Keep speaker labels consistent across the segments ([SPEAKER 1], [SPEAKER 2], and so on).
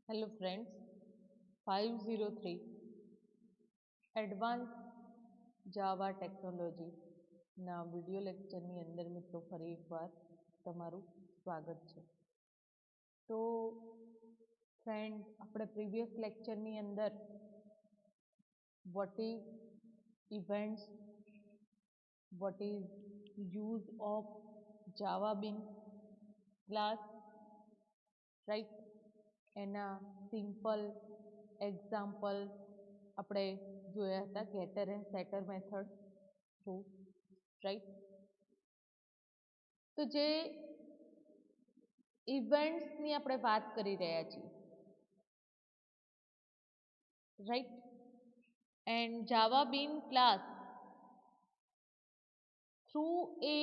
[SPEAKER 1] Hello friends 503 advance જાવા ટેકનોલોજીના video લેક્ચરની અંદર મિત્રો ફરી એકવાર તમારું સ્વાગત છે. તો ફ્રેન્ડ આપણે પ્રીવિયસ લેક્ચરની અંદર what is events, what is use of Java bean class, right, એના સિમ્પલ એક્ઝામ્પલ આપણે જોયા હતા getter and setter method through, right. તો જે ઇવેન્ટ્સની આપણે વાત કરી રહ્યા છીએ, right, and Java bean class through એ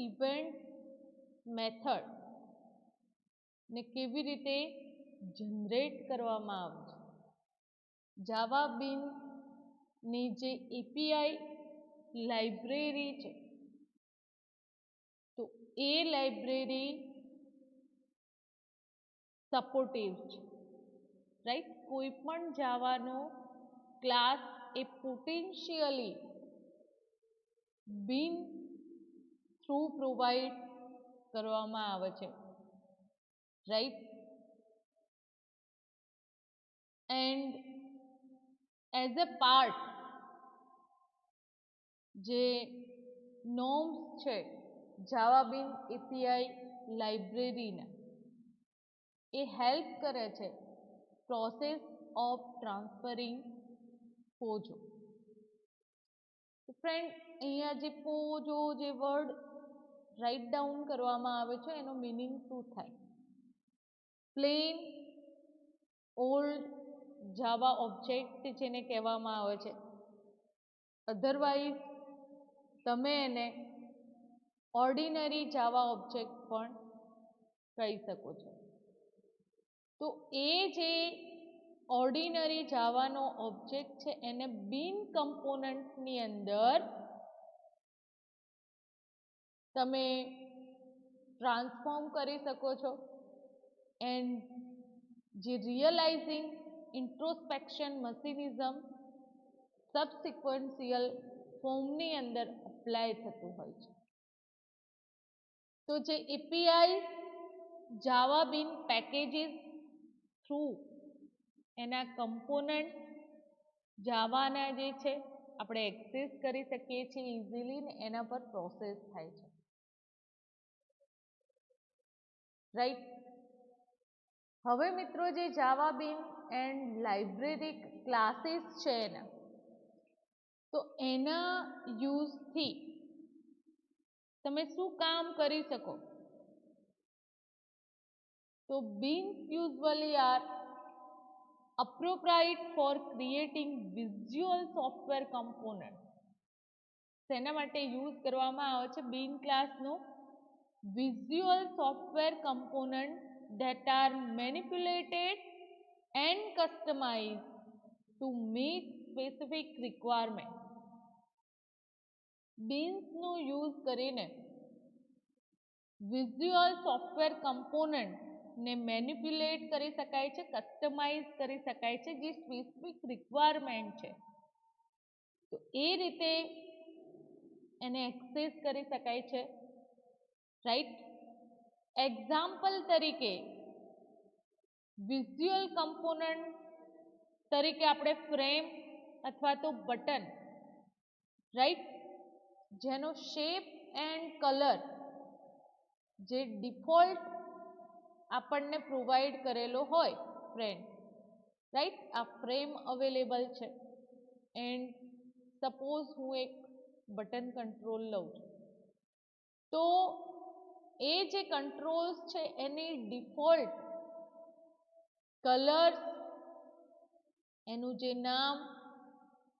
[SPEAKER 1] ઇવેન્ટ મેથડ ને કેવી રીતે જનરેટ કરવામાં આવે છે. જાવા બીનની જે એપીઆઈ લાઇબ્રેરી છે, તો એ લાઇબ્રેરી સપોર્ટિવ છે, રાઈટ. કોઈ પણ જાવાનો ક્લાસ એ પોટેન્શિયલી બીન થ્રુ પ્રોવાઈડ કરવામાં આવે છે, right. And as a part જે નોર્મ્સ છે જાવા બીન એપીઆઈ લાઇબ્રેરીના, એ હેલ્પ કરે છે પ્રોસેસ ઓફ ટ્રાન્સફરિંગ પોજો. ફ્રેન્ડ, અહીંયા જે પોજો જે વર્ડ રાઇટ ડાઉન કરવામાં આવે છે એનો મિનિંગ શું થાય? પ્લેન ઓલ્ડ જાવા ઓબ્જેક્ટ જેને કહેવામાં આવે છે, અધરવાઇઝ તમે એને ઓર્ડિનરી જાવા ઓબ્જેક્ટ પણ કહી શકો છો. તો એ જે ઓર્ડિનરી જાવાનો ઓબ્જેક્ટ છે એને બીન કમ્પોનન્ટની અંદર તમે ટ્રાન્સફોર્મ કરી શકો છો એન્ડ જે રિયલાઇઝિંગ ઇન્ટ્રોસ્પેક્શન મશીનિઝમ સબસિક્વન્શિયલ ફોર્મની અંદર અપ્લાય થતું હોય છે. તો જે એપીઆઈ જાવા બીન પેકેજીસ થ્રુ એના કમ્પોનન્ટ જાવાના જે છે આપણે એક્સેસ કરી શકીએ છીએ ઇઝીલી, ને એના પર પ્રોસેસ થાય છે, રાઈટ. હવે મિત્રો જે જાવા બીન એન્ડ લાઇબ્રેરી ક્લાસીસ છે એના, તો એના યુઝથી તમે શું કામ કરી શકો? તો beans usually are appropriate for creating visual software component. તેના માટે યુઝ કરવામાં આવે છે બીન ક્લાસનું visual software component that are manipulated and customized to meet specific requirement. બીન્સનો યુઝ કરીને વિઝ્યુઅલ સોફ્ટવેર કમ્પોનન્ટ ને મેનિપ્યુલેટ કરી શકાય છે, કસ્ટમાઇઝ કરી શકાય છે જે સ્પેસિફિક રિક્વાયરમેન્ટ છે, તો એ રીતે એને એક્સેસ કરી શકાય છે, રાઈટ. એક્ઝામ્પલ તરીકે વિઝ્યુઅલ કમ્પોનન્ટ તરીકે આપણે ફ્રેમ અથવા તો બટન, રાઈટ, જેનો શેપ એન્ડ કલર જે ડિફોલ્ટ આપણને પ્રોવાઈડ કરેલો હોય ફ્રેન્ડ, રાઈટ. આ ફ્રેમ અવેલેબલ છે એન્ડ સપોઝ હું એક બટન કંટ્રોલ લઉં છું, તો એ જે કંટ્રોલ્સ છે એની ડિફોલ્ટ કલર્સ, એનું જે નામ,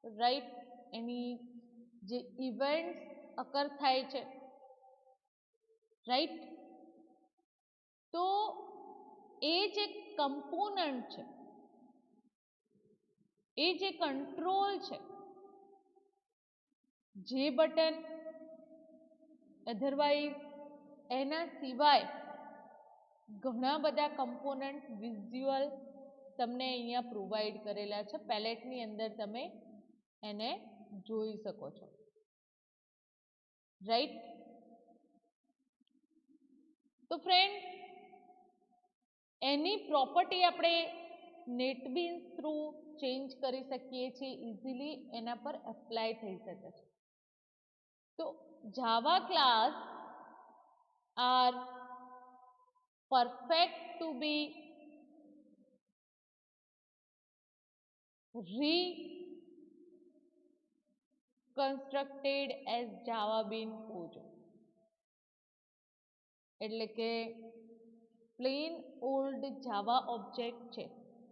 [SPEAKER 1] રાઈટ, એની જે ઇવેન્ટ્સ અકર થાય છે, રાઈટ. તો એ જે કમ્પોનન્ટ છે, એ જે કંટ્રોલ છે, જે બટન અધરવાઇઝ એના સિવાય ઘણા બધા કમ્પોનન્ટ વિઝ્યુઅલ તમને અહીંયા પ્રોવાઈડ કરેલા છે, પેલેટની અંદર તમે એને જોઈ શકો છો, રાઈટ. તો ફ્રેન્ડ, એની પ્રોપર્ટી આપણે નેટબીન્સ થ્રુ ચેન્જ કરી શકીએ છીએ, ઇઝીલી એના પર એપ્લાય થઈ શકે છે. તો Java class are perfect to be reconstructed as Java Bean Ojo. એટલે કે પ્લેન ઓલ્ડ જાવા ઓબ્જેક્ટ છે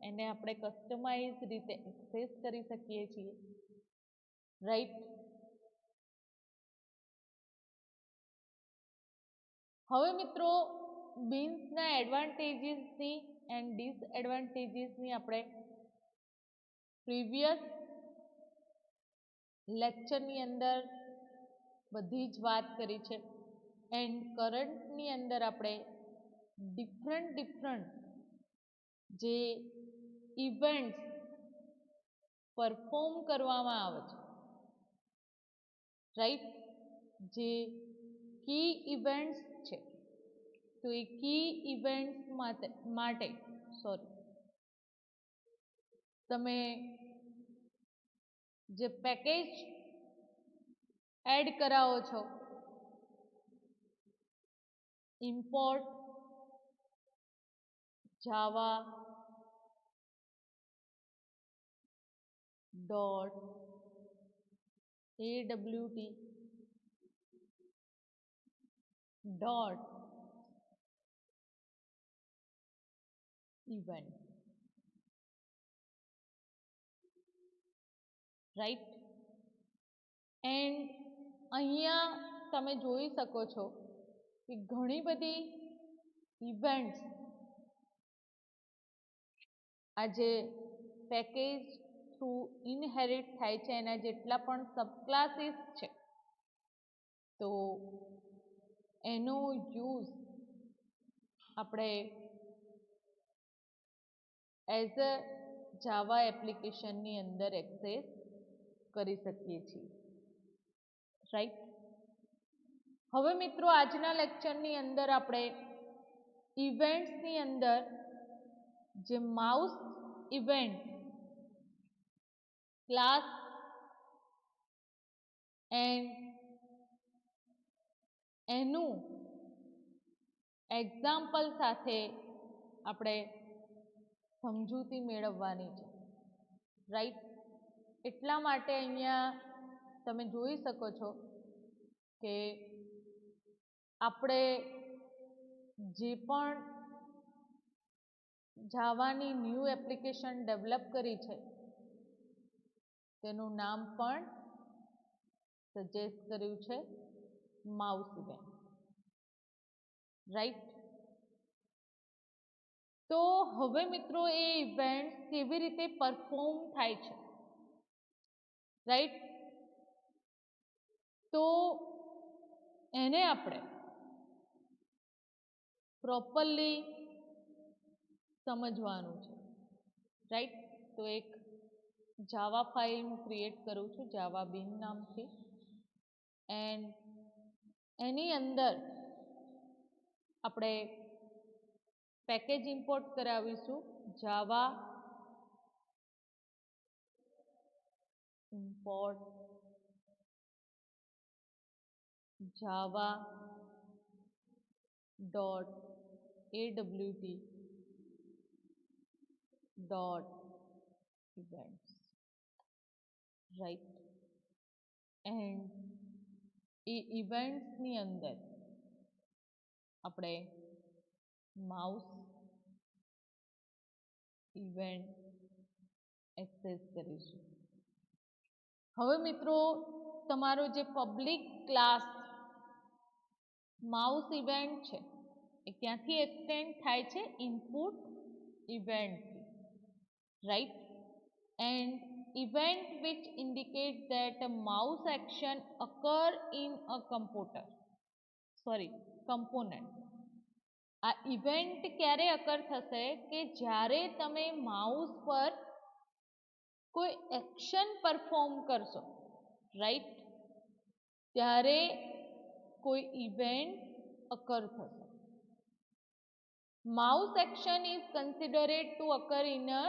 [SPEAKER 1] એને આપણે કસ્ટમાઇઝ રીતે એક્સેસ કરી શકીએ છીએ, રાઈટ. હવે મિત્રો, બીન્સના એડવાન્ટેજીસની એન્ડ ડિસએડવાન્ટેજીસની આપણે પ્રીવિયસ લેક્ચરની અંદર બધી જ વાત કરી છે, એન્ડ કરંટની અંદર આપણે ડિફરન્ટ જે ઇવેન્ટ્સ પરફોર્મ કરવામાં આવે છે, રાઈટ, જે કી ઇવેન્ટ્સ છે, તો એ કી ઇવેન્ટ્સ માટે તમે જે પેકેજ એડ કરાવો છો, import java dot awt dot event, right. And અહીંયા તમે જોઈ શકો છો કે ઘણી બધી ઇવેન્ટ્સ આ જે પેકેજ થ્રુ ઇનહેરિટ થાય છે એના જેટલા પણ સબક્લાસીસ છે, તો એનો યુઝ આપણે એઝ અ જાવા એપ્લિકેશનની અંદર એક્સેસ કરી શકીએ છીએ, રાઈટ. હવે મિત્રો, આજના લેક્ચરની અંદર આપણે ઇવેન્ટ્સની અંદર જે માઉસ ઇવેન્ટ ક્લાસ એન્ડ એનું એક્ઝામ્પલ સાથે આપણે સમજૂતી મેળવવાની છે, રાઈટ. એટલા માટે અહીંયા તમે જોઈ શકો છો કે આપણે જે પણ જાવાની ન્યૂ એપ્લિકેશન ડેવલપ કરી છે તેનું નામ પણ સજેસ્ટ કર્યું છે માઉસ ઇવેન્ટ, રાઈટ. તો હવે મિત્રો, એ ઇવેન્ટ કેવી રીતે પરફોર્મ થાય છે, રાઈટ. તો એને આપણે પ્રોપરલી સમજવાનું છે, રાઈટ. તો એક જાવા ફાઇલ હું ક્રિએટ કરું છું જાવા બીન નામથી, એન્ડ એની અંદર આપણે પેકેજ ઇમ્પોર્ટ કરાવીશું જાવા import java dot awt dot events, right. And એ ઇવેન્ટ્સની અંદર આપણે માઉસ ઇવેન્ટ એક્સેસ કરીશું. હવે મિત્રો, તમારો જે પબ્લિક ક્લાસ માઉસ ઇવેન્ટ છે એ ક્યાંથી એક્સટેન્ડ થાય છે? ઇનપુટ ઇવેન્ટથી, right. And event which indicate that a mouse action occur in a component. આ ઇવેન્ટ ક્યારે અકર થશે કે જ્યારે તમે માઉસ પર કોઈ એક્શન પરફોર્મ કરશો, રાઈટ, ત્યારે કોઈ ઇવેન્ટ અકર થશે. Mouse action is considered to occur in a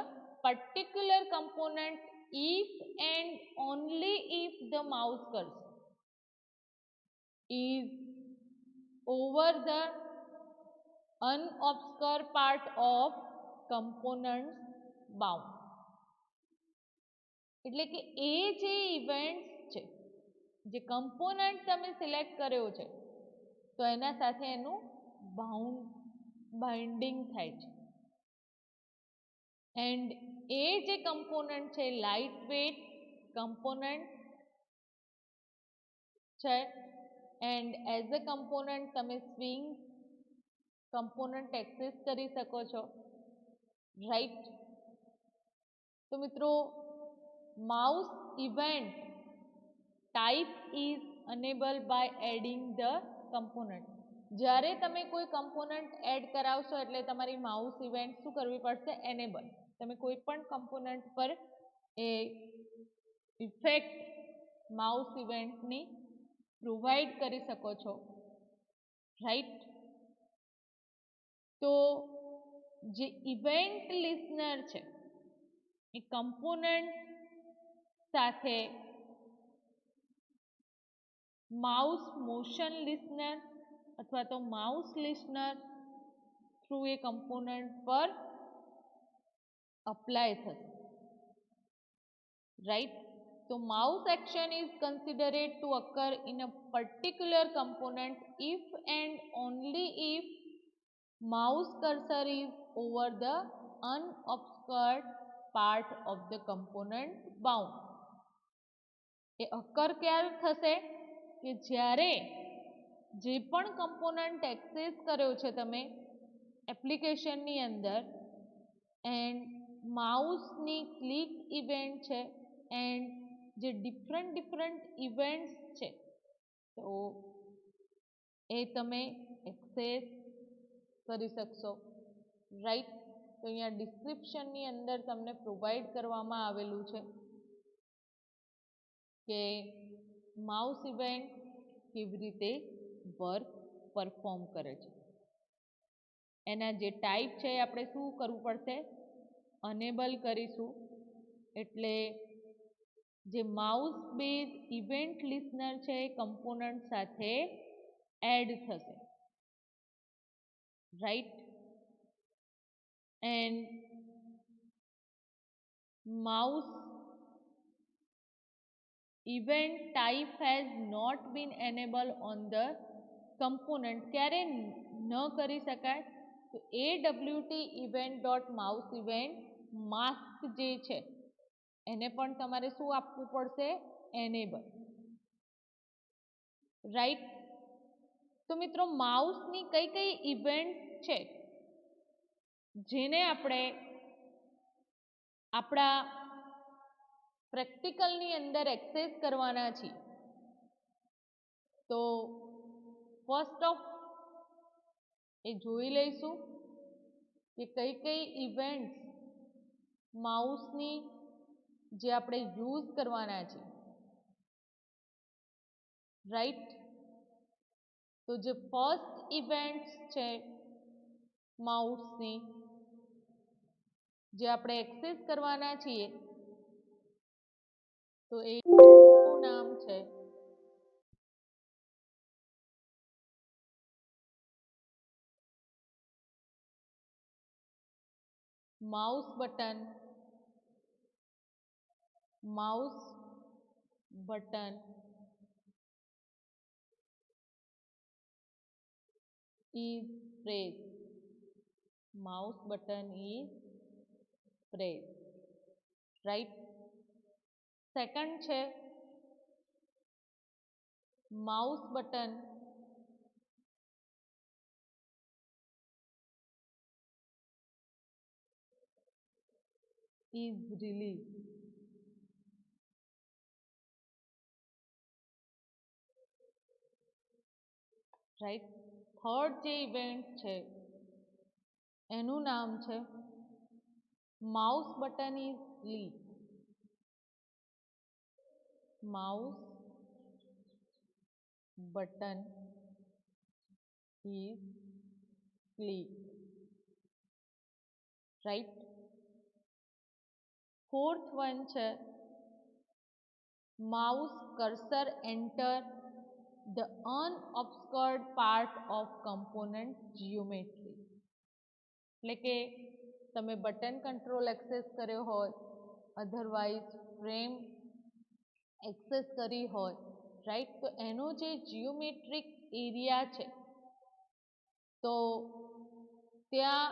[SPEAKER 1] particular component if and only if the mouse cursor is over the unobscure part of components bound. એટલે કે એ જે ઇવેન્ટ્સ છે, જે કમ્પોનન્ટ તમે સિલેક્ટ કર્યો છે, તો એના સાથે એનું બાઇન્ડિંગ થાય છે. એન્ડ એ જે કમ્પોનન્ટ છે લાઇટ વેઇટ કમ્પોનન્ટ છે, એન્ડ એઝ અ કમ્પોનન્ટ તમે સ્વિંગ કમ્પોનન્ટ એક્સેસ કરી શકો છો, રાઈટ. તો મિત્રો mouse event type is enable by adding the component. જ્યારે તમે કોઈ કમ્પોનન્ટ એડ કરાવશો એટલે તમારી માઉસ ઇવેન્ટ શું કરવી પડશે? એનેબલ. તમે કોઈ પણ કમ્પોનન્ટ પર એ ઇફેક્ટ માઉસ ઇવેન્ટની પ્રોવાઈડ કરી શકો છો, રાઈટ. તો જે ઇવેન્ટ લિસનર છે એ કમ્પોનન્ટ સાથે માઉસ મોશન લિસનર અથવા તો માઉસ લિસનર થ્રુ એ કમ્પોનન્ટ પર અપ્લાય થશે, રાઈટ. તો mouse action is considered to occur in a particular component if and only if mouse cursor is over the unobscured part of the component bound. એ અકર ક્યારે થશે કે જ્યારે જે પણ component access કર્યો છે તમે એપ્લિકેશનની અંદર એન્ડ માઉસની ક્લિક ઇવેન્ટ છે એન્ડ જે ડિફરન્ટ ઇવેન્ટ્સ છે, તો એ તમે એક્સેસ કરી શકશો, રાઈટ. તો અહીંયા ડિસ્ક્રિપ્શનની અંદર તમને પ્રોવાઈડ કરવામાં આવેલું છે કે માઉસ ઇવેન્ટ કેવી રીતે વર્ક પરફોર્મ કરે છે. એના જે ટાઈપ છે એ આપણે શું કરવું પડશે? અનેબલ કરીશું, એટલે જે માઉસ બેઝ ઇવેન્ટ લિસનર છે એ કમ્પોનન્ટ સાથે એડ થશે, right. And mouse event type has not been enabled on the component. ક્યારે ન કરી શકાય? તો awt event dot mouse event mask જે છે એને પણ તમારે શું આપવું પડશે? Enable, right. તો મિત્રો માઉસની કઈ ઇવેન્ટ છે જેને આપણે આપણા પ્રેક્ટિકલની અંદર એક્સેસ કરવાના છીએ. તો ફર્સ્ટ ઓફ એ જોઈ લઈશું કે કઈ ઇવેન્ટ્સ માઉસની જે આપણે યુઝ કરવાના છે, રાઈટ. તો જે ફર્સ્ટ ઇવેન્ટ્સ છે માઉસની જે આપણે એક્સેસ કરવાના છીએ, તો એનું નામ છે mouse button is pressed. Mouse button is pressed, right. Second છે mouse button is released. Right. Third જે ઇવેન્ટ છે એનું નામ છે mouse button is click. Mouse button is click, right? Fourth one છે mouse cursor enter the unobscured part of component geometry. એટલે કે તમે બટન કંટ્રોલ એક્સેસ કર્યો હોય, અધરવાઇઝ ફ્રેમ એક્સેસ કરી હોય, રાઈટ? તો એનો જે જીઓમેટ્રિક એરિયા છે તો ત્યાં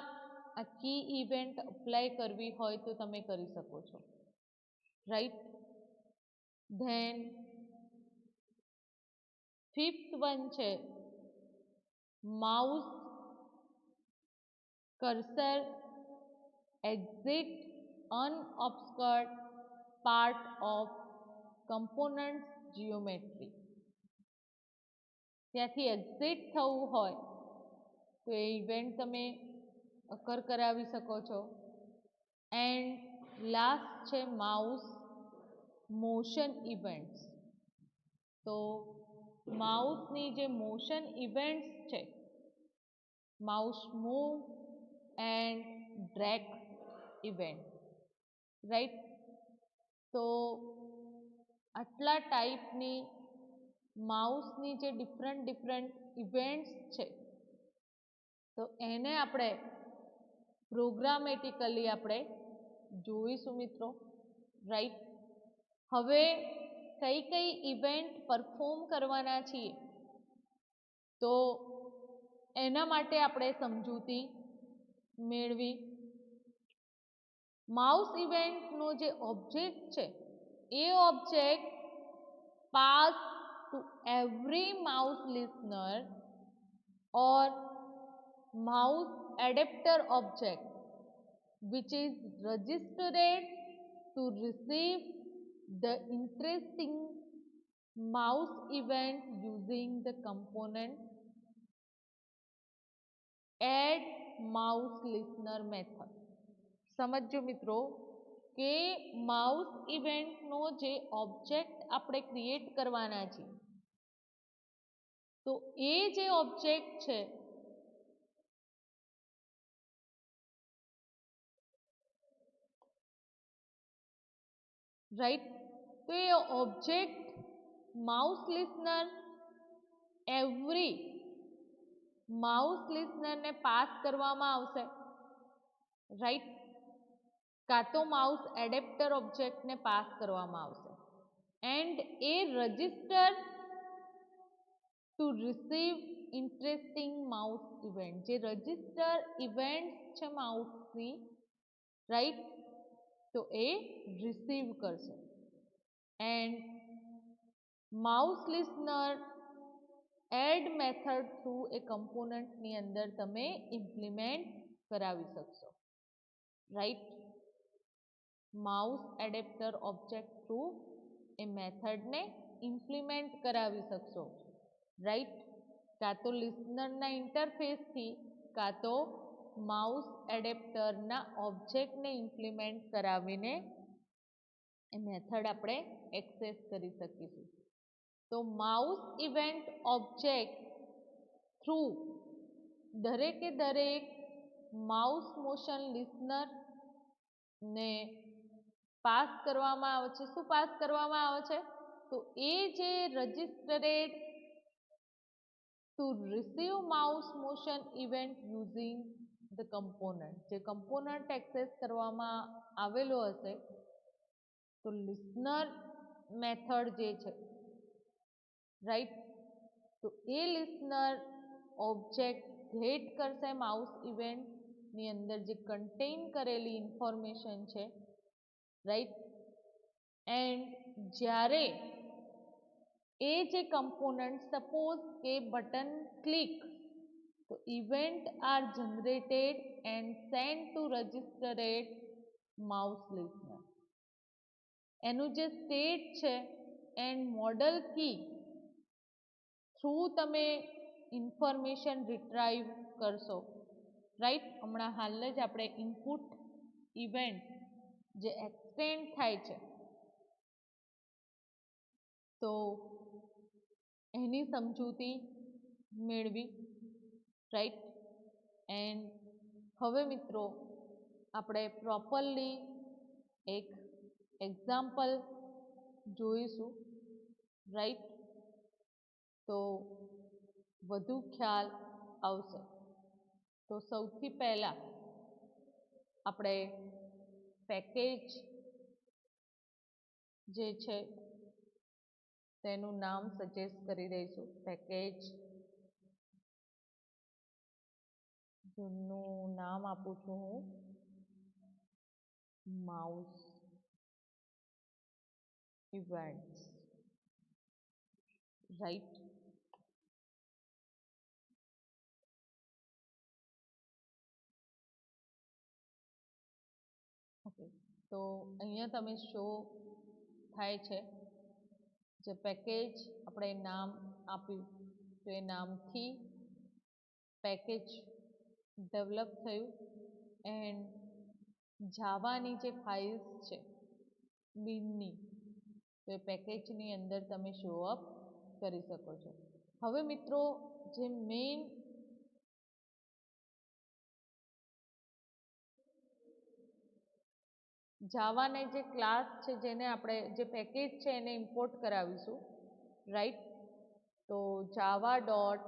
[SPEAKER 1] આ કી ઇવેન્ટ અપ્લાય કરવી હોય તો તમે કરી શકો છો, રાઈટ? ધેન ફિફ્થ વન છે mouse cursor exit unobscured part of component geometry. ત્યાંથી એક્ઝિટ થવું હોય તો એ ઇવેન્ટ તમે અકર કરાવી શકો છો. એન્ડ લાસ્ટ છે માઉસ મોશન ઇવેન્ટ્સ. તો માઉસની જે મોશન ઇવેન્ટ્સ છે, mouse move and drag event, right? તો આટલા ટાઈપની માઉસની જે ડિફરન્ટ ઇવેન્ટ્સ છે તો એને આપણે પ્રોગ્રામેટિકલી આપણે જોઈશું મિત્રો, રાઈટ? હવે કઈ કઈ ઇવેન્ટ પરફોર્મ કરવાના છીએ તો એના માટે આપણે સમજૂતી મેળવી. માઉસ ઇવેન્ટનો જે ઓબ્જેક્ટ છે એ object pass to every mouse listener or mouse adapter object which is registered to receive the interesting mouse event using the component add mouse listener method. સમજો મિત્રો કે માઉસ ઇવેન્ટનો જે ઓબ્જેક્ટ આપણે ક્રિએટ કરવાના છે તો એ જે ઓબ્જેક્ટ છે રાઈટ, તો એ object mouse listener every mouse લિસનરને પાસ કરવામાં આવશે, રાઈટ? કાં તો માઉસ એડેપ્ટર ઓબ્જેક્ટને પાસ કરવામાં આવશે એન્ડ એ register to receive interesting mouse event. જે રજિસ્ટર ઇવેન્ટ છે માઉસની, રાઈટ? તો એ રિસીવ કરશે and mouse listener add method through એ કમ્પોનન્ટની અંદર તમે ઇમ્પ્લિમેન્ટ કરાવી શકશો, right? Mouse adapter object through એ મેથડને ઇમ્પ્લિમેન્ટ કરાવી શકશો, રાઈટ? કાં તો લિસનરના ઇન્ટરફેસથી કાં તો માઉસ એડેપ્ટરના ઓબ્જેક્ટને ઇમ્પ્લિમેન્ટ કરાવીને એ મેથડ આપણે એક્સેસ કરી શકીશું. તો માઉસ ઇવેન્ટ ઓબ્જેક્ટ થ્રુ દરેકે દરેક માઉસ મોશન લિસનર ને પાસ કરવામાં આવે છે. શું પાસ કરવામાં આવે છે? તો એ જે registered to receive mouse motion event using the component, જે કમ્પોનન્ટ એક્સેસ કરવામાં આવેલો હશે તો લિસનર મેથડ જે છે, રાઈટ? તો એ લિસનર ઓબ્જેક્ટ ગેટ કરશે માઉસ ઇવેન્ટની અંદર જે કન્ટેઇન કરેલી ઇન્ફોર્મેશન છે, રાઈટ? એન્ડ જ્યારે એ જે કમ્પોનન્ટ સપોઝ કે બટન ક્લિક, તો event are generated and send to registered mouse listener. એનું જે સ્ટેટ છે એન્ડ મોડલ કી થ્રુ તમે ઇન્ફોર્મેશન રિટ્રાઈવ કરશો, રાઈટ. હમણાં હાલ જ આપણે ઇનપુટ ઇવેન્ટ જે એક્સટેન્ડ થાય છે તો એની સમજૂતી મેળવી, રાઈટ. એન્ડ હવે મિત્રો આપણે પ્રોપરલી એક એક્ઝામ્પલ જોઈશું, રાઈટ. તો વધુ ખ્યાલ આવશે. તો સૌથી પહેલાં આપણે પેકેજ જે છે તેનું નામ સજેસ્ટ કરી દઈશું. પેકેજ જેનું નામ આપું છું હું માઉસ ઇવેન્ટ્સ, રાઈટ. ઓકે, તો અહીંયા તમે શો થાય છે જે પેકેજ આપણે નામ આપ્યું તો એ નામથી પેકેજ ડેવલપ થયું એન્ડ જાવાની જે ફાઇલ્સ છે બિનની, તો એ પેકેજની અંદર તમે શો અપ કરી શકો છો. હવે મિત્રો જે મેઇન જાવાને જે ક્લાસ છે જેને આપણે જે પેકેજ છે એને ઇમ્પોર્ટ કરાવીશું, રાઈટ. તો Java dot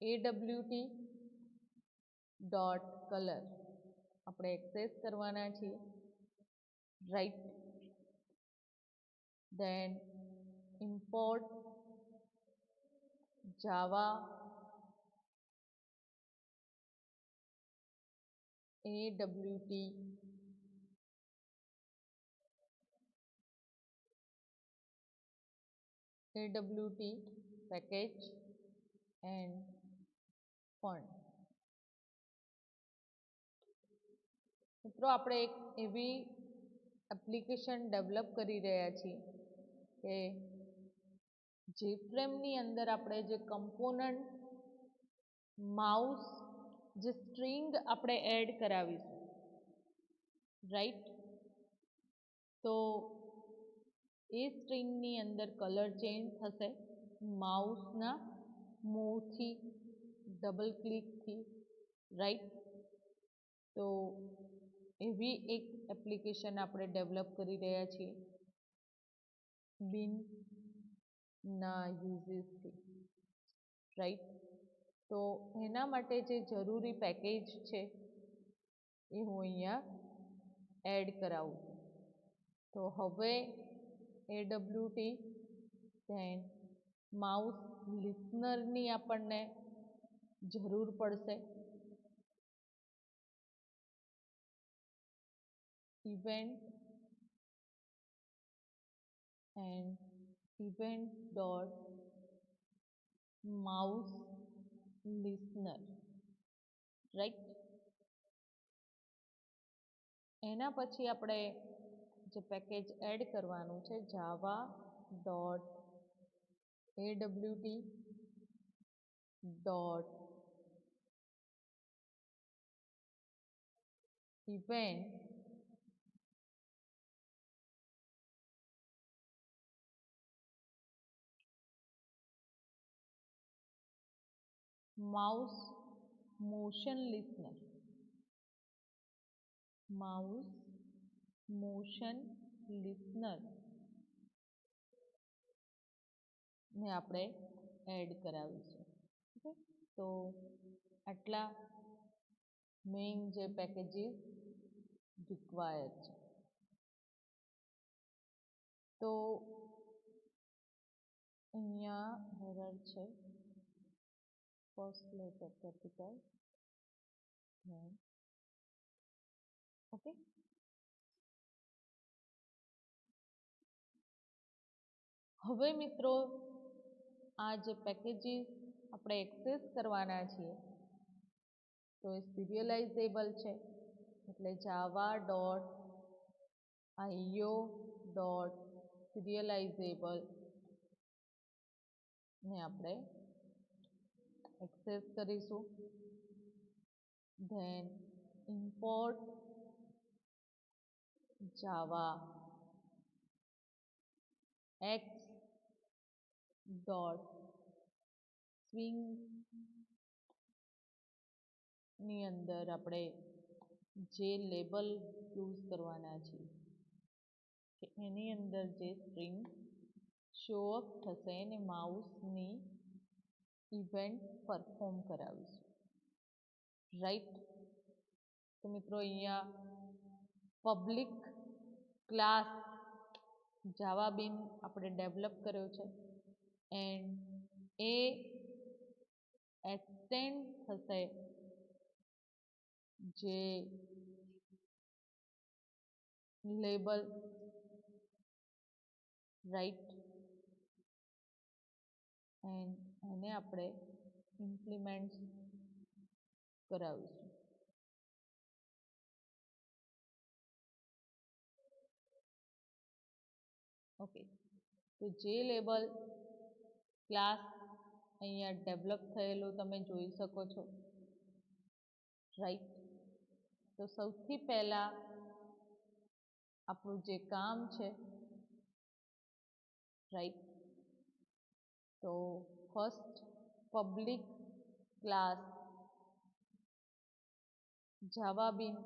[SPEAKER 1] AWT dot color આપણે એક્સેસ કરવાના છીએ, right. Then import Java AWT package and ફંડ. મિત્રો આપણે એક એવી એપ્લિકેશન ડેવલપ કરી રહ્યા છીએ કે જેફ્રેમની અંદર આપણે જે કમ્પોનન્ટ માઉસ જે સ્ટ્રિંગ આપણે એડ કરાવીશું, રાઈટ. તો એ સ્ટ્રિંગની અંદર કલર ચેન્જ થશે માઉસના મૂવથી, ડબલ ક્લિકથી, રાઈટ. તો એવી એક એપ્લિકેશન આપણે ડેવલપ કરી રહ્યા છીએ બિનના યુઝીસથી, રાઈટ. તો એના માટે જે જરૂરી પેકેજ છે એ હું અહીંયા એડ કરાવું છું. તો હવે AWT ધેન માઉસ લિસનરની આપણને જરૂર પડશે. Event and event dot mouse listener, right. એના પછી આપણે જે પેકેજ એડ કરવાનું છે Java dot AWT dot event mouse motion listener, mouse motion listener ને આપણે એડ કરાવીશું. ઓકે, તો આટલા મેઇન જે પેકેજીસ રિક્વાયર્ડ છે. તો અહીંયા એરર છે ફર્સ્ટ લેટર કેપિટલ, ઓકે. હવે મિત્રો આ જે પેકેજીસ આપણે એક્સેસ કરવાના છીએ તો એ સિરિયલાઇઝેબલ છે, એટલે જાવા ડોટ IO ડોટ સિરિયલાઇઝેબલ ને આપણે એક્સેસ કરીશું, then import java x dot swing ની અંદર આપણે જે લેબલ યુઝ કરવાના છે કે એની અંદર જે સ્ટ્રિંગ શો અપ થશે અને માઉસની ઇવેન્ટ પરફોર્મ કરાવીશું રાઈટ તો મિત્રો અહીંયા પબ્લિક ક્લાસ જાવા બીન આપણે ડેવલપ કર્યો છે એન્ડ એ એક્સટેન્ડ થશે જે લેબલ રાઈટ એન્ડ એને આપણે ઇમ્પ્લિમેન્ટ કરાવીશું ઓકે તો જે લેબલ ક્લાસ અહીંયા ડેવલપ થયેલું તમે જોઈ શકો છો રાઈટ તો સૌથી પહેલાં આપણું જે કામ છે રાઈટ તો ફર્સ્ટ પબ્લિક ક્લાસ જાવા બીન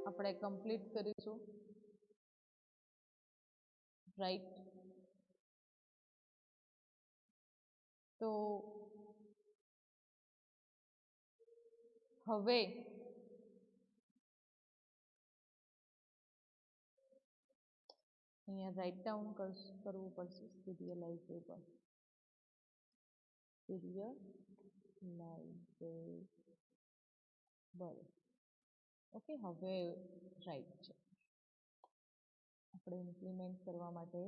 [SPEAKER 1] આપણે કમ્પ્લીટ કરીશું રાઈટ તો હવે અહીંયા રાઇટ ડાઉન કરવું પડશે સિરિયલાઇઝેબલ ઓકે હવે રાઈટ છે આપણે ઇમ્પ્લિમેન્ટ કરવા માટે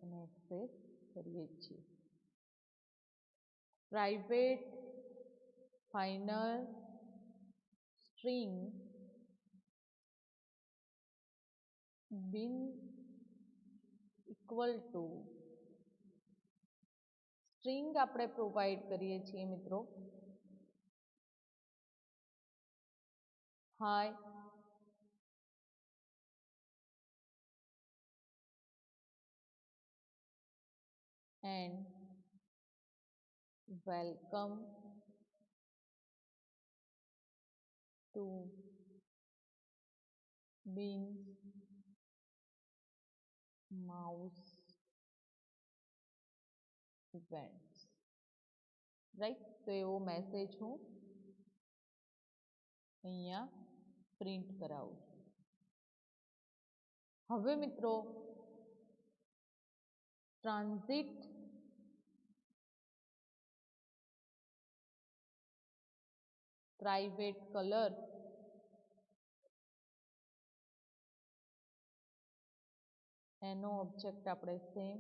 [SPEAKER 1] એને એક્સેસ કરીએ છીએ પ્રાઇવેટ ફાઇનલ સ્ટ્રિંગ બિન ઇક્વલ ટુ સ્ટ્રિંગ આપણે પ્રોવાઈડ કરીએ છીએ મિત્રો હાય and welcome to beans mouse events right તો એવો મેસેજ હું અહીંયા પ્રિન્ટ કરાવું હવે મિત્રો ટ્રાન્ઝિટ પ્રાઇવેટ કલર એનો ઓબ્જેક્ટ આપણે સેમ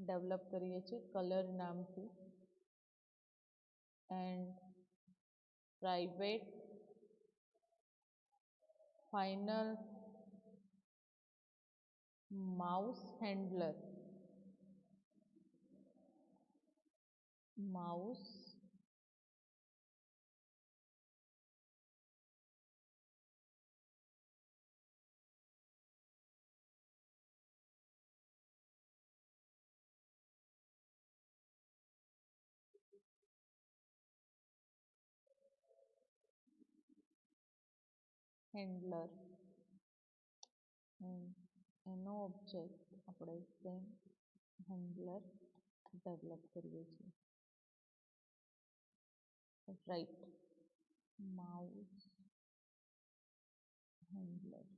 [SPEAKER 1] ડેવલપ કરીએ છીએ કલર નામથી and private final mouse handler mouse handler એનો ઓબ્જેક્ટ આપણે સેમ હેન્ડલર ડેવલપ કરીએ છીએ રાઈટ માઉસ હેન્ડલર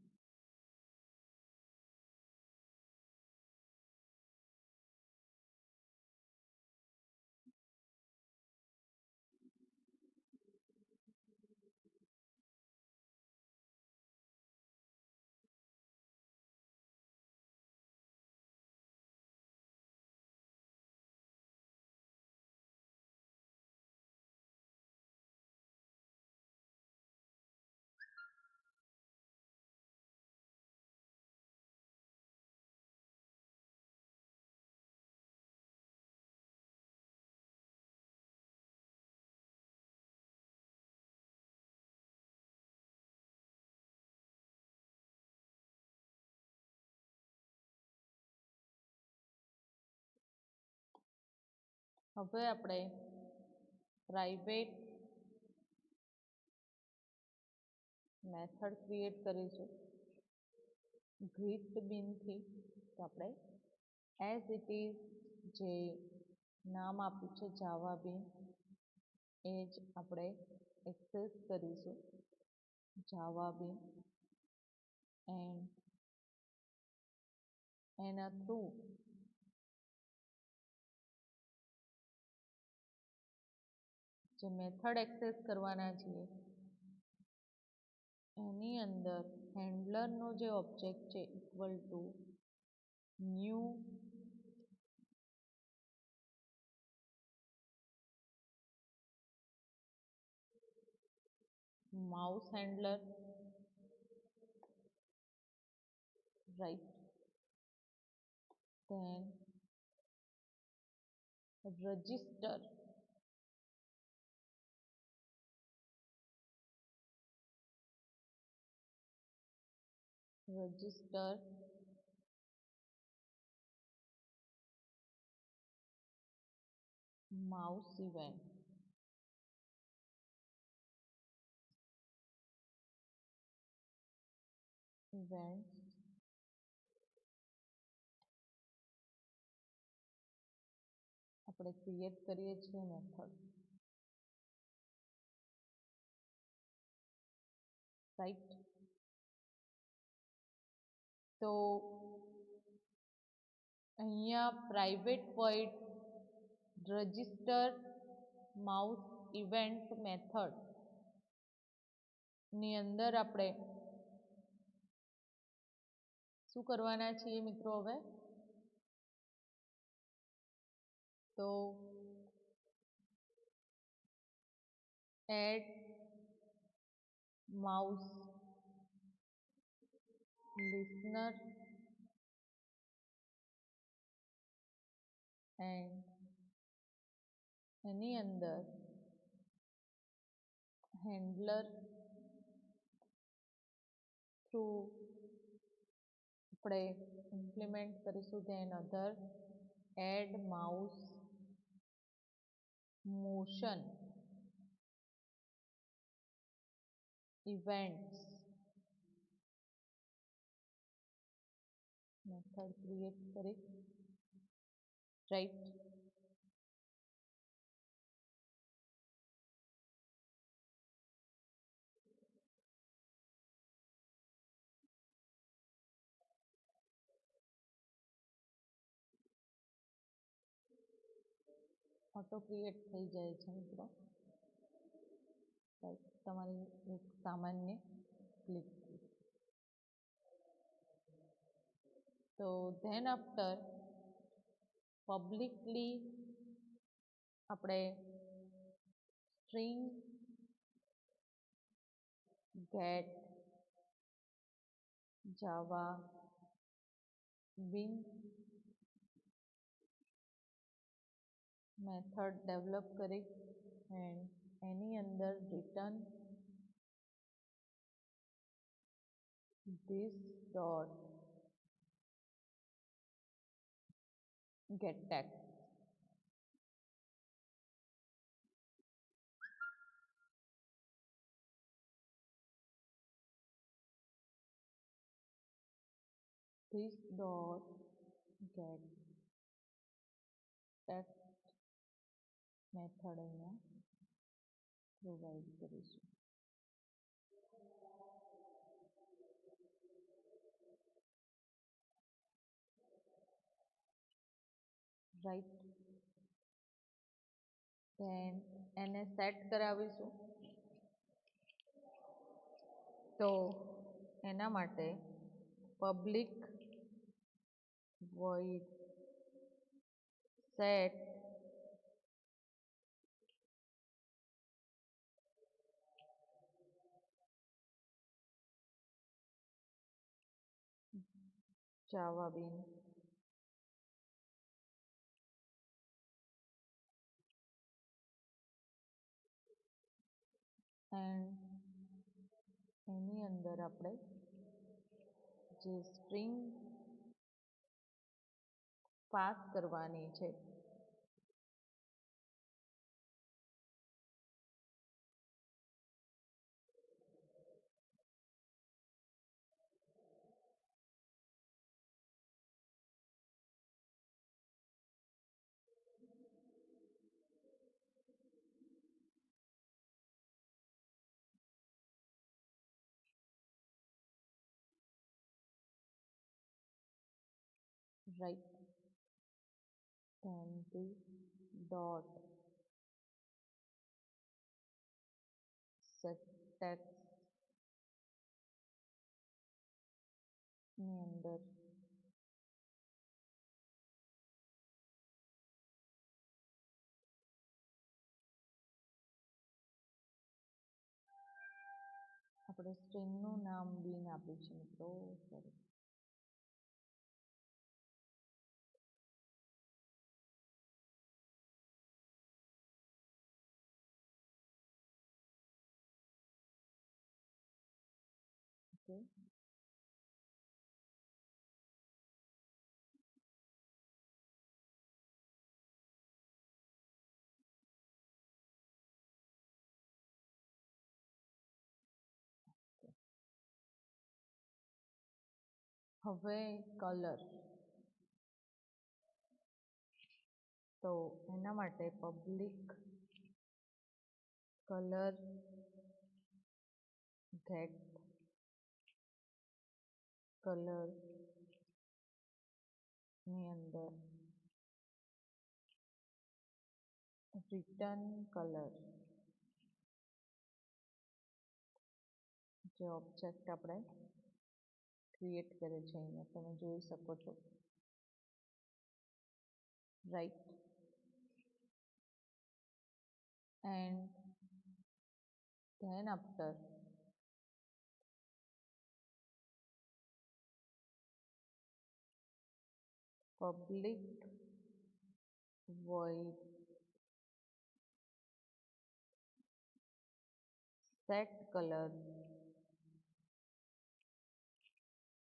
[SPEAKER 1] હવે આપણે પ્રાઇવેટ મેથડ ક્રિએટ કરીશું ગ્રીટ બીનથી. તો આપણે એઝ ઇટ ઇઝ જે નામ આપ્યું છે જાવા બીન એ જ આપણે એક્સેસ કરીશું જાવા બીન એન્ડ એના થ્રુ જે મેથડ એક્સેસ કરવાના છીએ એની અંદર હેન્ડલરનો જે ઓબ્જેક્ટ છે equal to new mouse handler, right? Then register mouse events આપણે ક્રિએટ કરીએ છીએ મેથડ, રાઈટ? તો અહીંયા private void register mouse event method ની અંદર આપણે શું કરવાના છીએ મિત્રો? હવે તો એડ માઉસ લિસનર એન્ડ એની અંદર હેન્ડલર થ્રુ આપણે ઇમ્પ્લિમેન્ટ કરીશું. ધેન અધર add mouse motion events method create કરી, રાઈટ? ઓટો ક્રિએટ થઈ જાય છે મિત્રો, રાઈટ? તમારી એક સામાન્ય ક્લિક. તો ધેન આફ્ટર પબ્લિકલી આપણે string get java bin method develop કરી એન્ડ એની અંદર return this dot get text. This dot get text method અહીંયા પ્રોવાઈડ કરીશું, રાઈટ? ધેન એને સેટ કરાવીશું. તો એના માટે public void set java bin and એની અંદર આપણે જે સ્ટ્રિંગ પાસ કરવાની છે right? Then the dot set text ની અંદર આપણે સ્ટ્રિંગનું નામ બીન આપ્યું છે મિત્રો. સોરી. ઓકે. હવે કલર, તો એના માટે પબ્લિક કલર ગેટ કલર ની અંદર રિટર્ન કલર જે ઓબ્જેક્ટ આપણે ક્રિએટ કરે છે અહીંયા તમે જોઈ શકો છો, right. And then after public void set color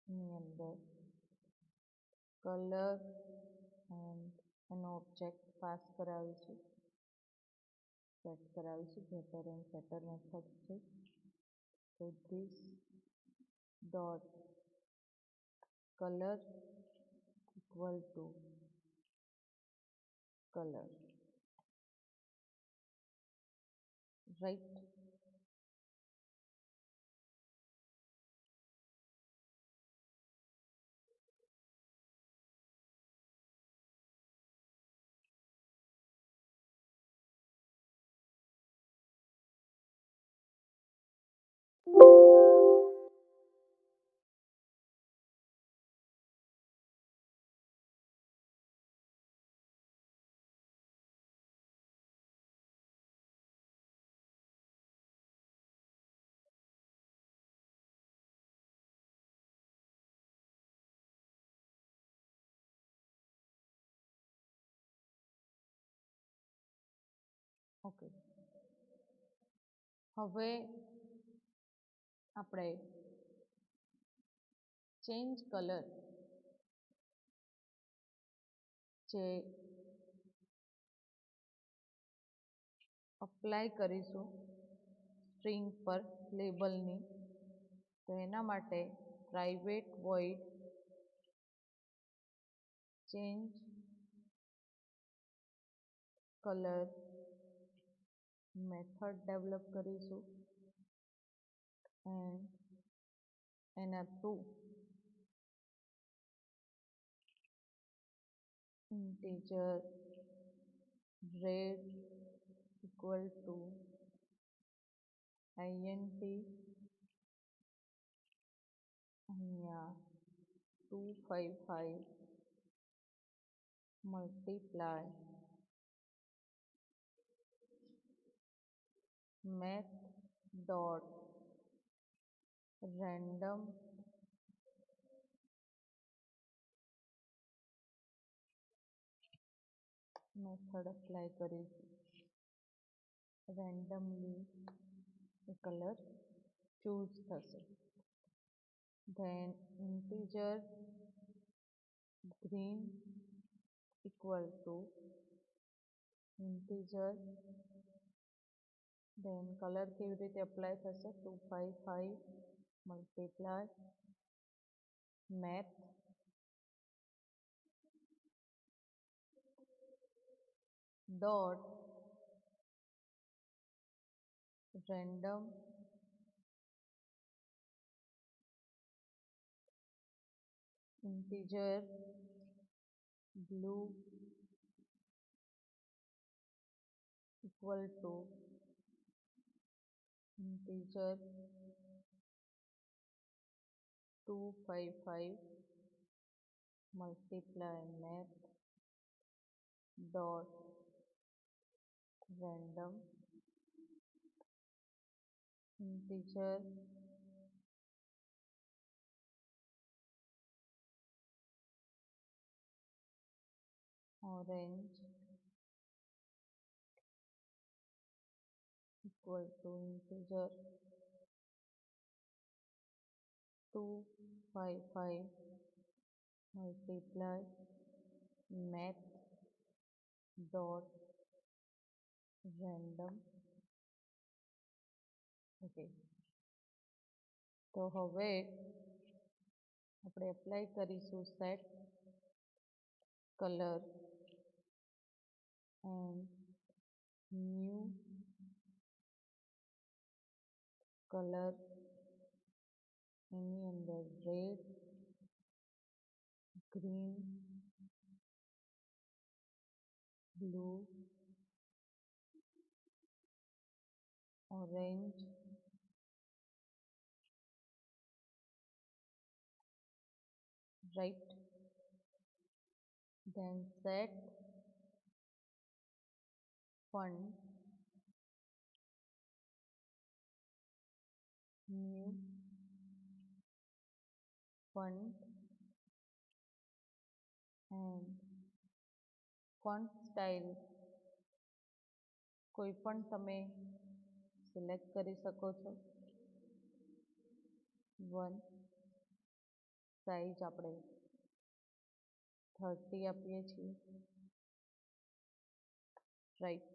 [SPEAKER 1] ની અંદર કલર એન્ડ એનો ઓબ્જેક્ટ પાસ કરાવીશું, સેટ કરાવીશું. getter and setter મેથડ છે. તો this dot color equal to color, right? Okay. હવે આપણે ચેન્જ કલર જે અપ્લાય કરીશું સ્ટ્રિંગ પર લેબલની, તો એના માટે private void change color method develop કરીશું એન્ડ એના through integer red equal to int અહીંયા 255 multiply math dot random method apply કરીશું. રેન્ડમલી એ કલર ચૂઝ થશે. then integer green equal to integer, then colour કેવી રીતે અપ્લાય થશે 255 multiply math dot random integer blue equal to integer 255 multiply math dot random integer orange equal to integer 255 multiply math dot random. Okay, તો હવે આપણે apply કરીશું set color and new color એની અંદર red, green, blue, orange, right, then set font new font and font style કોઈ પણ તમે select કરી શકો છો. 1 સાઈઝ આપણે 30 આપીએ છીએ, રાઈટ.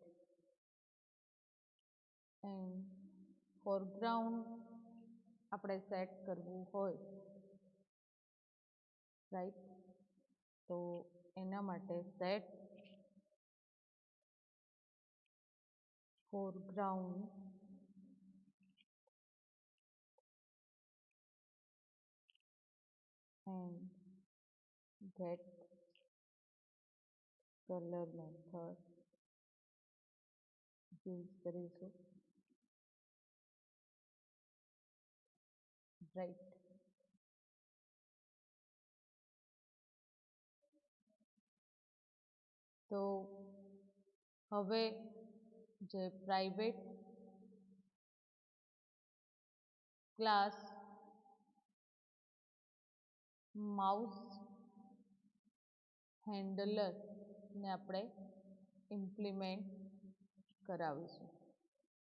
[SPEAKER 1] એન્ડ ફોરગ્રાઉન્ડ આપણે સેટ કરવું હોય, રાઈટ, તો એના માટે set foreground and get color method use કરીશું, રાઈટ. તો હવે જે પ્રાઇવેટ ક્લાસ માઉસ હેન્ડલરને આપણે ઇમ્પ્લિમેન્ટ કરાવીશું,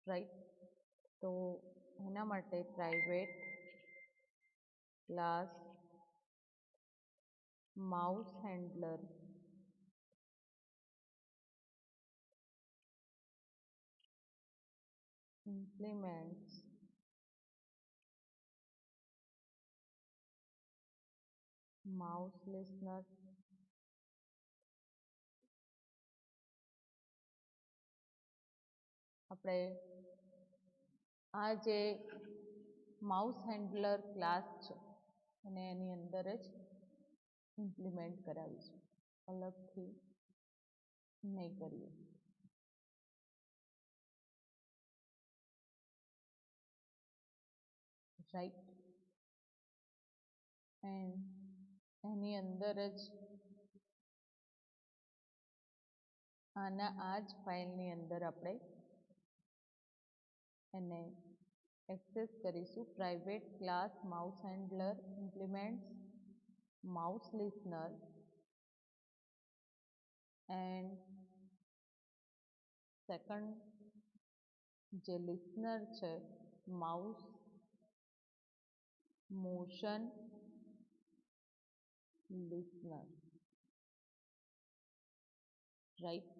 [SPEAKER 1] રાઈટ. તો એના માટે private class mouse handler implements mouse listener આપણે આ જે માઉસ હેન્ડલર ક્લાસ છે અને એની અંદર જ ઇમ્પ્લિમેન્ટ કરાવીશું, અલગથી નહીં કરીએ, રાઈટ. એન્ડ એની અંદર જ આ જ ફાઇલની અંદર આપણે એને એક્સેસ કરીશું. Private class mouse handler implements mouse listener and second જે લિસનર છે માઉસ મોશન લિસનર, રાઈટ.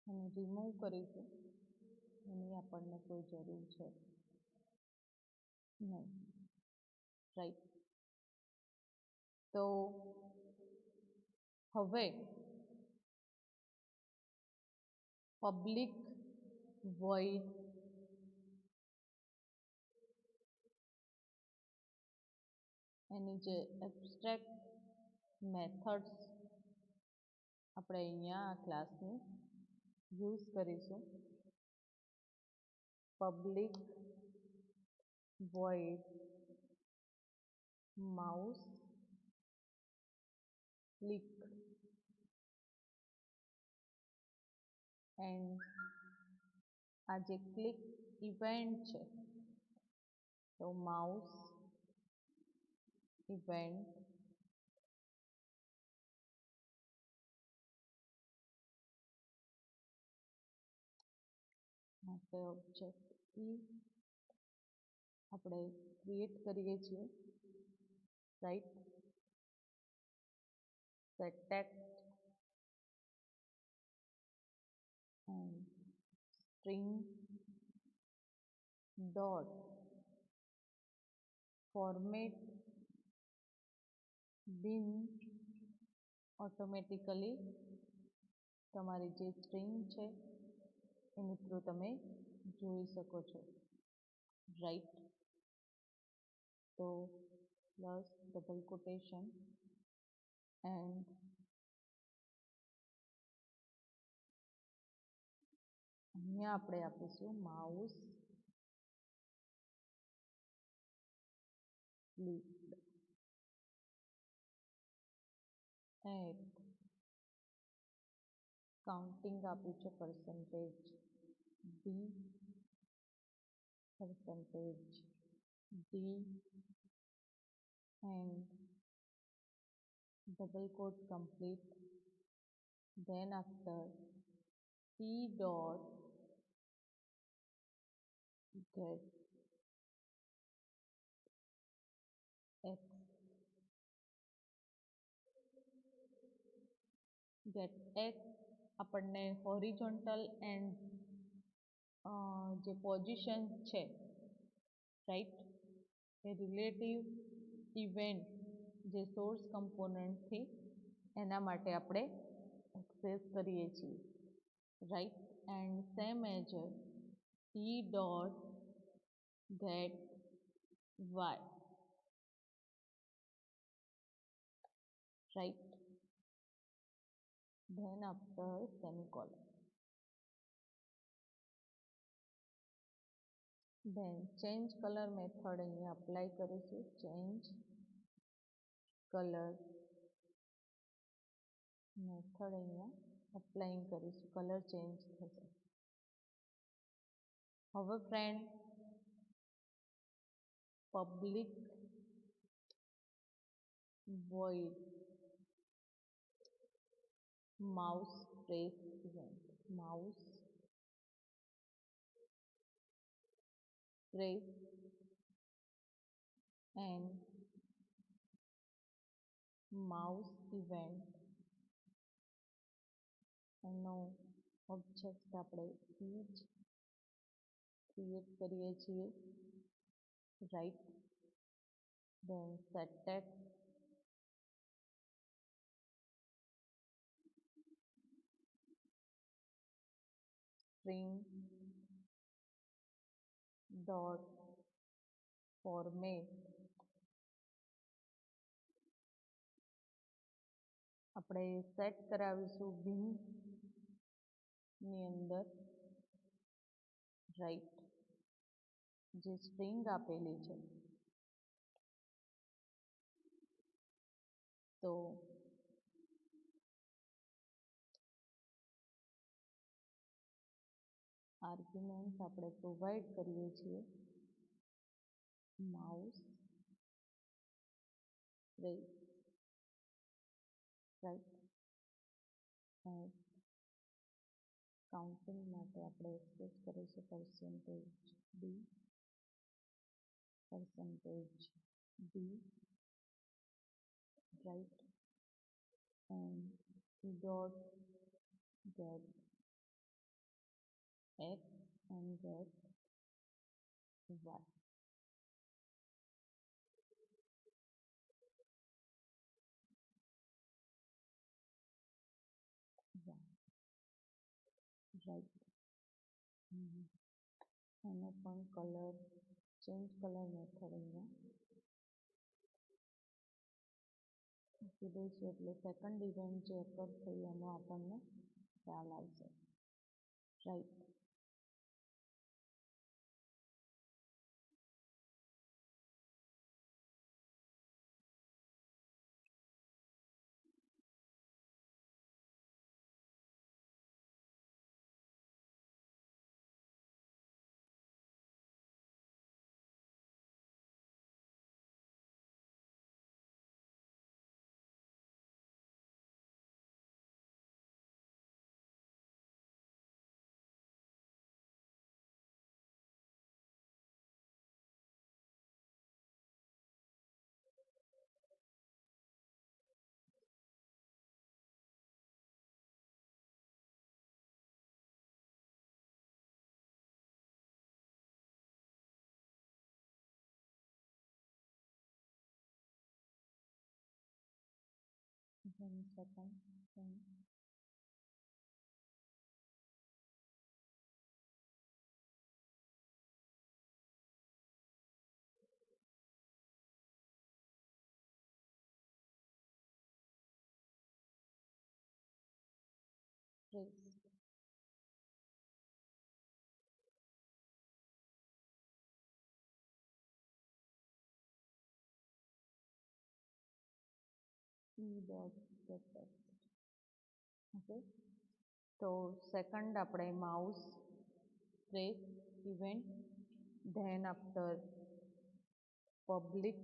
[SPEAKER 1] અને રિમૂવ કરીશું, એની આપણને કોઈ જરૂર છે નહીં, રાઈટ. તો હવે પબ્લિક વોઇડ એની જે એબ્સ્ટ્રેક્ટ મેથડ્સ આપણે અહીંયા આ ક્લાસની યુઝ કરીશું. Public void mouse click and આ જે ક્લિક ઇવેન્ટ છે તો માઉસ ઇવેન્ટ માટે ઓબ્જેક્ટ આપણે ક્રિએટ કરીએ છીએ, right. set text and string dot format bin automatically તમારી જે સ્ટ્રિંગ છે એની થ્રુ તમે જોઈ શકો છો, રાઈટ. તો પ્લસ ડબલ કોટેશન એન્ડ અહીંયા આપણે આપીશું માઉસ ક્લિક એટ કાઉન્ટિંગ આપ્યું છે percentage D percentage d and double quote complete, then after p dot get x get x આપણને હોરિઝોન્ટલ એન્ડ જે પોઝિશન છે, રાઈટ, એ રિલેટિવ ઇવેન્ટ જે સોર્સ કમ્પોનન્ટથી એના માટે આપણે એક્સેસ કરીએ છીએ, right. And same as e dot get y, right. then after semicolon, then change color method અહીંયા અપ્લાય કરીશું. change color મેથડ અહીંયા અપ્લાઈંગ કરીશું, કલર ચેન્જ થશે. હવે friend public void mouse press event, mouse press and mouse event એનો object આપણે e જ create કરીએ છીએ, right. then set text string dot format આપણે સેટ કરાવીશું bin ની અંદર, રાઈટ, જે સ્ટ્રિંગ આપેલી છે. તો આર્ગ્યુમેન્ટ આપણે પ્રોવાઈડ કરીએ છીએ માઉસ પ્રેસ, રાઈટ. કાઉન્ટિંગ માટે આપણે એક્સેસ કરીશું percentage d percentage d, right. and dot get x and get y, એનો પણ કલર ચેન્જ કલર મેથડ અહીંયા મૂકી દઈશું એટલે સેકન્ડ ઇવેન્ટ જે ઓકર થઈ એનો આપણને ખ્યાલ આવશે, right. One second. Trace. E dot get text. Okay. તો સેકન્ડ આપણે mouse trace event, than after public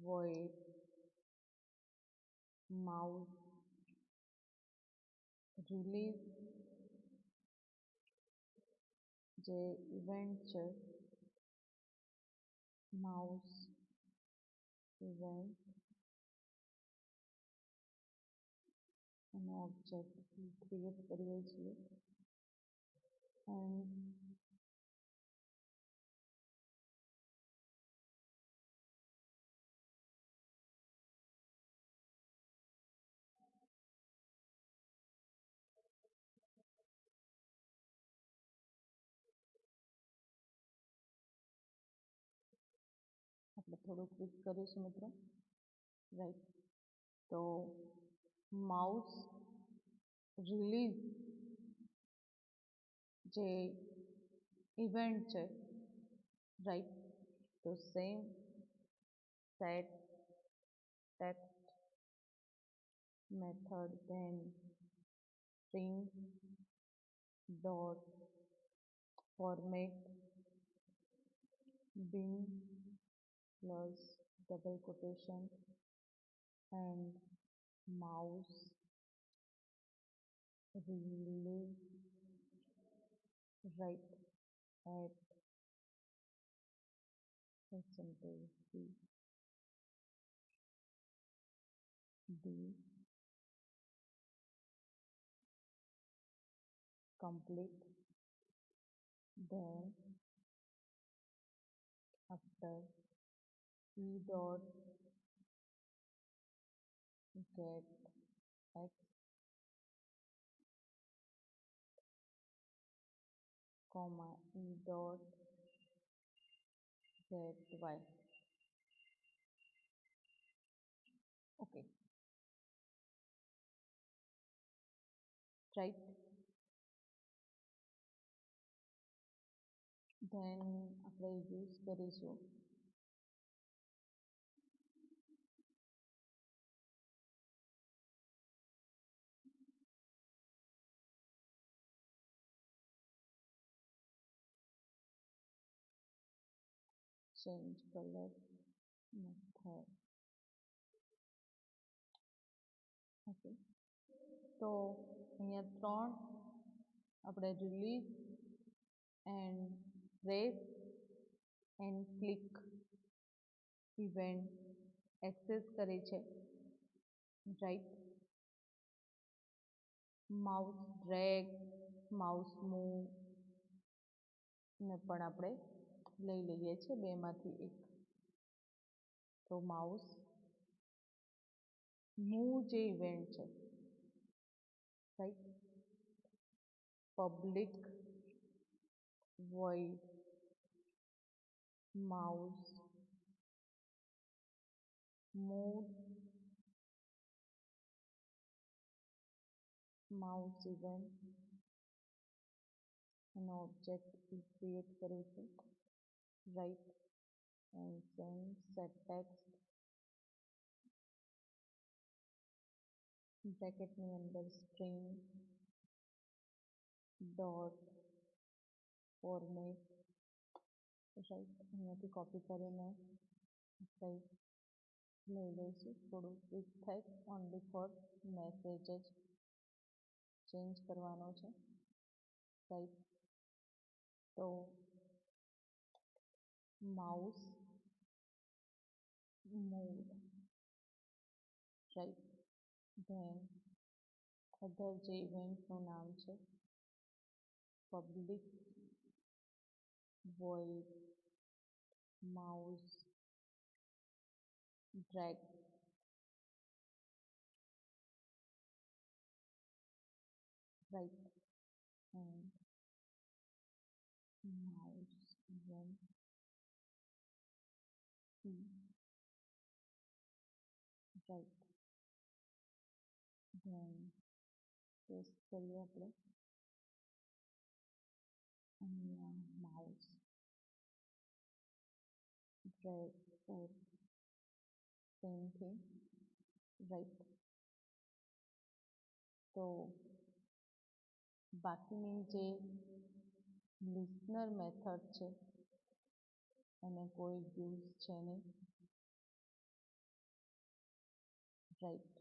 [SPEAKER 1] void mouse release જે ઇવેન્ટ છે માઉસ ઇવેન્ટ અને ઓબ્જેક્ટ ક્રિએટ કરીએ છીએ એન્ડ આપણે થોડું ક્લિક કરીશું મિત્રો, રાઈટ. તો માઉસ રિલીઝ જે ઇવેન્ટ છે, રાઈટ. તો same set text method then string dot format bin plus double quotation and mouse release right at percentage d complete, then after e dot get x comma e dot get y. Okay, right. Then આપણે use કરીશું change color method. Okay, તો અહીંયા ત્રણ આપણે release and press and click event access કરી છે, right. Mouse drag, mouse move ને પણ આપણે લઈ લઈએ છીએ બેમાંથી એક. તો માઉસ મૂવ જે ઇવેન્ટ છે, right, public void mouse mode mouse event an object is create કર્યું છે right and send set text બ્રેકેટની અંદર string dot format right અહીંયાથી કોપી કરીને right લઈ લઈશું થોડું ક્લિક થાય ઓનલી ફોર મેસેજ જ ચેન્જ કરવાનો છે રાઈટ તો માઉસ મોડ રાઈટ ધેન અધર જે ઇવેન્ટનું નામ છે public void mouse drag right and mouse event right then paste કરીએ આપણે અહીંયા mouse drag or same thing right તો બાકીની જે લિસનર મેથડ છે એને કોઈ યુઝ છે નહીં રાઈટ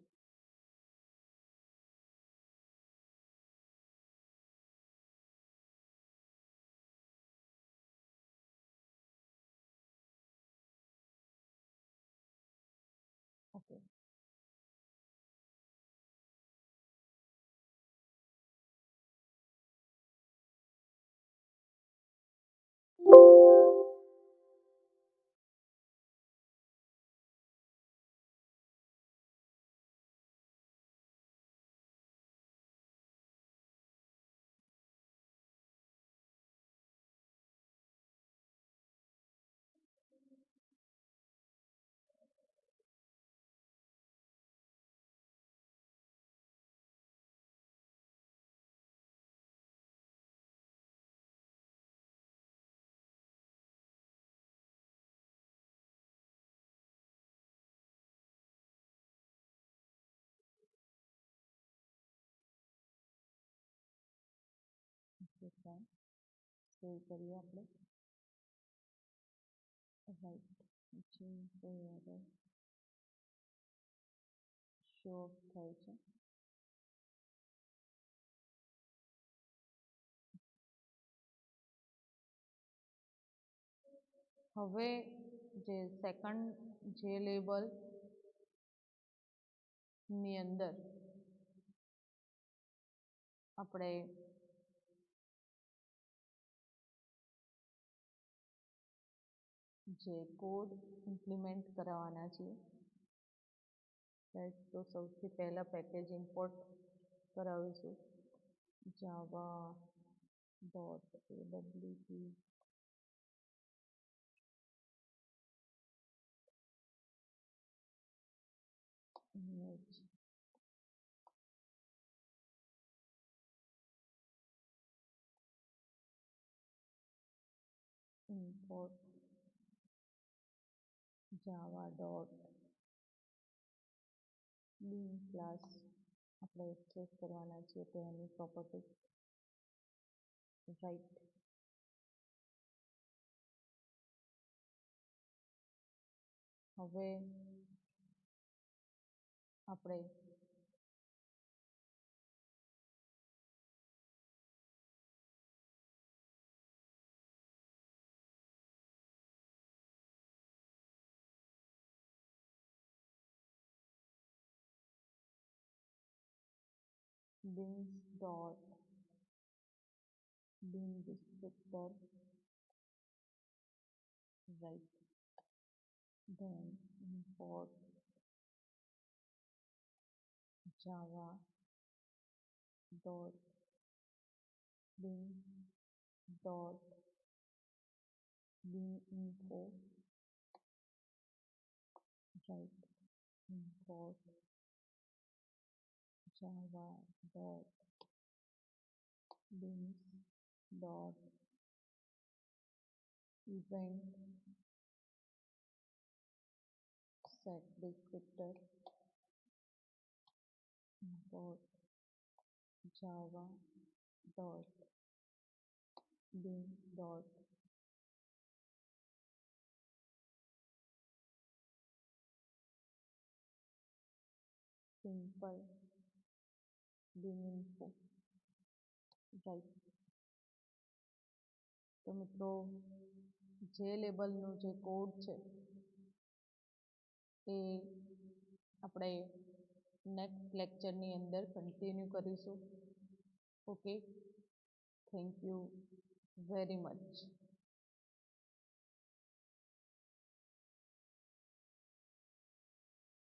[SPEAKER 1] ઓકે ઓકે ફાઇન સેવ કરીએ આપણે રાઈટ પછી કોઈ આગળ શો થાય છે હવે જે સેકન્ડ જે લેબલની અંદર આપણે જે કોડ ઇમ્પ્લિમેન્ટ કરાવવાના છીએ રાઈટ તો સૌથી પહેલાં પેકેજ ઇમ્પોર્ટ કરાવીશું Java dot AWT image import java dot bean class આપણે એક્સેસ કરવાના છીએ તેની પ્રોપર્ટી રાઈટ હવે આપણે beans dot bean descriptor right then import java dot bean dot bin info, right, import java dot bins dot event set descriptor, import java dot bin dot simple bin info, right. તો મિત્રો જે લેબલનો જે code છે એ આપણે next લેક્ચરની અંદર continue કરીશું. Okay, thank you very much.